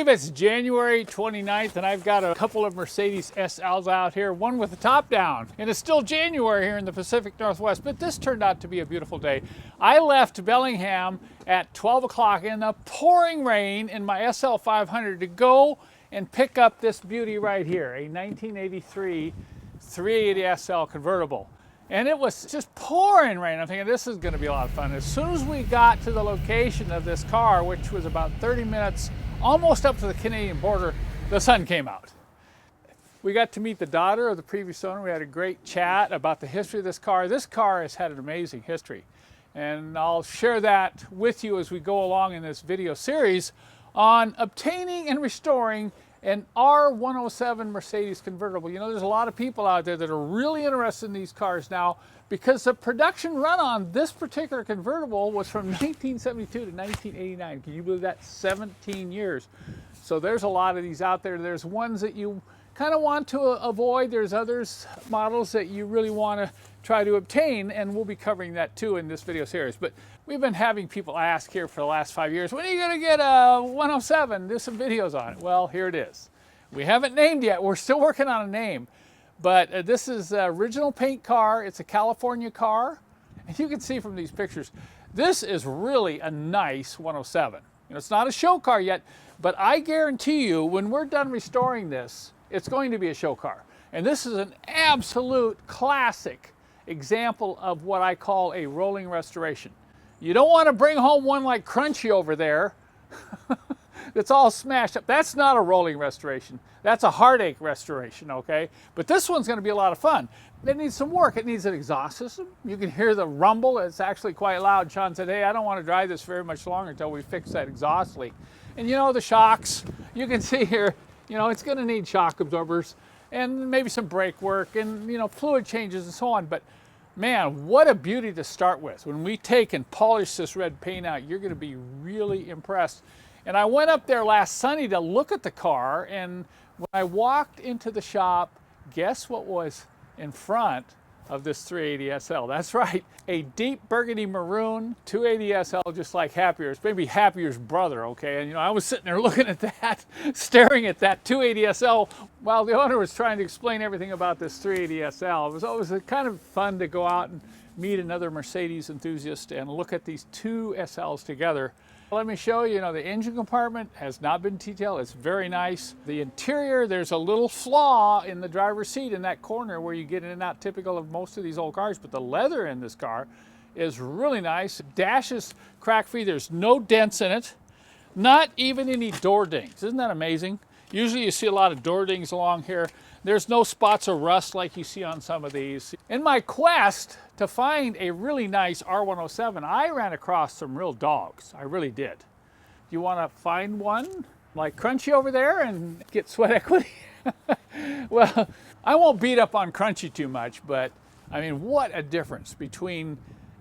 believe it's January 29th and I've got a couple of Mercedes SLs out here, one with the top down. And it's still January here in the Pacific Northwest, but this turned out to be a beautiful day. I left Bellingham at 12 o'clock in the pouring rain in my SL 500 to go and pick up this beauty right here, a 1983 380 SL Convertible. And it was just pouring rain. I'm thinking this is going to be a lot of fun. As soon as we got to the location of this car, which was about 30 minutes, almost up to the Canadian border, the sun came out. We got to meet the daughter of the previous owner. We had a great chat about the history of this car. This car has had an amazing history. And I'll share that with you as we go along in this video series on obtaining and restoring an R107 Mercedes convertible. You know, there's a lot of people out there that are really interested in these cars now because the production run on this particular convertible was from 1972 to 1989. Can you believe that? 17 years. So there's a lot of these out there. There's ones that you kind of want to avoid. There's others, models that you really want to try to obtain, and we'll be covering that too in this video series. But we've been having people ask here for the last 5 years, when are you going to get a 107? Do some videos on it. Well, here it is. We haven't named yet. We're still working on a name. But this is the original paint car. It's a California car. And you can see from these pictures, this is really a nice 107. You know, it's not a show car yet, but I guarantee you when we're done restoring this, it's going to be a show car. And this is an absolute classic example of what I call a rolling restoration. You don't want to bring home one like Crunchy over there that's all smashed up. That's not a rolling restoration. That's a heartache restoration, okay? But this one's going to be a lot of fun. It needs some work. It needs an exhaust system. You can hear the rumble. It's actually quite loud. Sean said, hey, I don't want to drive this very much longer until we fix that exhaust leak. And you know, the shocks, you can see here, you know, it's going to need shock absorbers and maybe some brake work and, you know, fluid changes and so on. But man, what a beauty to start with. When we take and polish this red paint out, you're going to be really impressed. And I went up there last Sunday to look at the car, and when I walked into the shop, guess what was in front of this 380 SL? That's right, a deep burgundy maroon 280 SL, just like Happier's, maybe Happier's brother, okay? And you know, I was sitting there looking at that, staring at that 280 SL while the owner was trying to explain everything about this 380 SL. It was always kind of fun to go out and meet another Mercedes enthusiast and look at these two SLs together. Let me show you, the engine compartment has not been detailed. It's very nice. The interior, there's a little flaw in the driver's seat in that corner where you get in and out, typical of most of these old cars, but the leather in this car is really nice. Dash is crack-free. There's no dents in it, not even any door dings. Isn't that amazing? Usually you see a lot of door dings along here. There's no spots of rust like you see on some of these. In my quest to find a really nice R107, I ran across some real dogs. I really did. You want to find one like Crunchy over there and get sweat equity? Well, I won't beat up on Crunchy too much, but I mean, what a difference between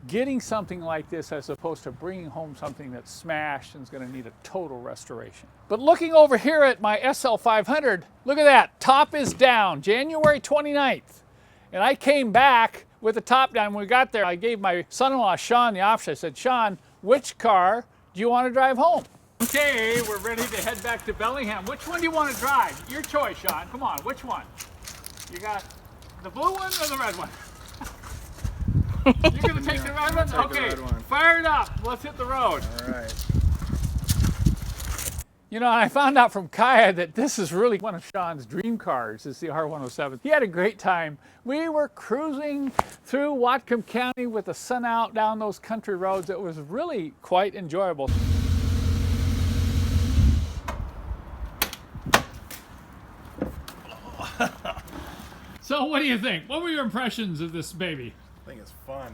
getting something like this as opposed to bringing home something that's smashed and is going to need a total restoration. But looking over here at my SL 500, look at that, top is down, January 29th. And I came back with the top down. When we got there, I gave my son-in-law Sean the option. I said, Sean, which car do you want to drive home? Okay, we're ready to head back to Bellingham. Which one do you want to drive? Your choice, Sean. Come on, which one? You got the blue one or the red one? You're going to take the red one? Okay, fire it up. Let's hit the road. All right. You know, I found out from Kaya that this is really one of Sean's dream cars, is the R107. He had a great time. We were cruising through Whatcom County with the sun out down those country roads. It was really quite enjoyable. So what do you think? What were your impressions of this baby? I think it's fun.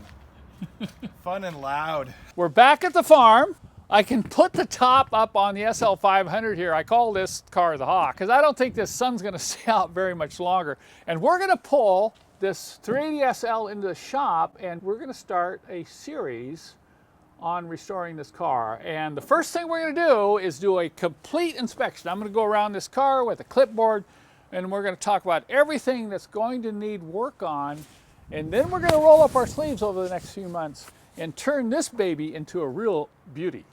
Fun and loud. We're back at the farm. I can put the top up on the SL 500 here. I call this car the Hawk because I don't think this sun's going to stay out very much longer. And we're going to pull this 380 SL into the shop and we're going to start a series on restoring this car. And the first thing we're going to do is do a complete inspection. I'm going to go around this car with a clipboard and we're going to talk about everything that's going to need work on. And then we're going to roll up our sleeves over the next few months and turn this baby into a real beauty.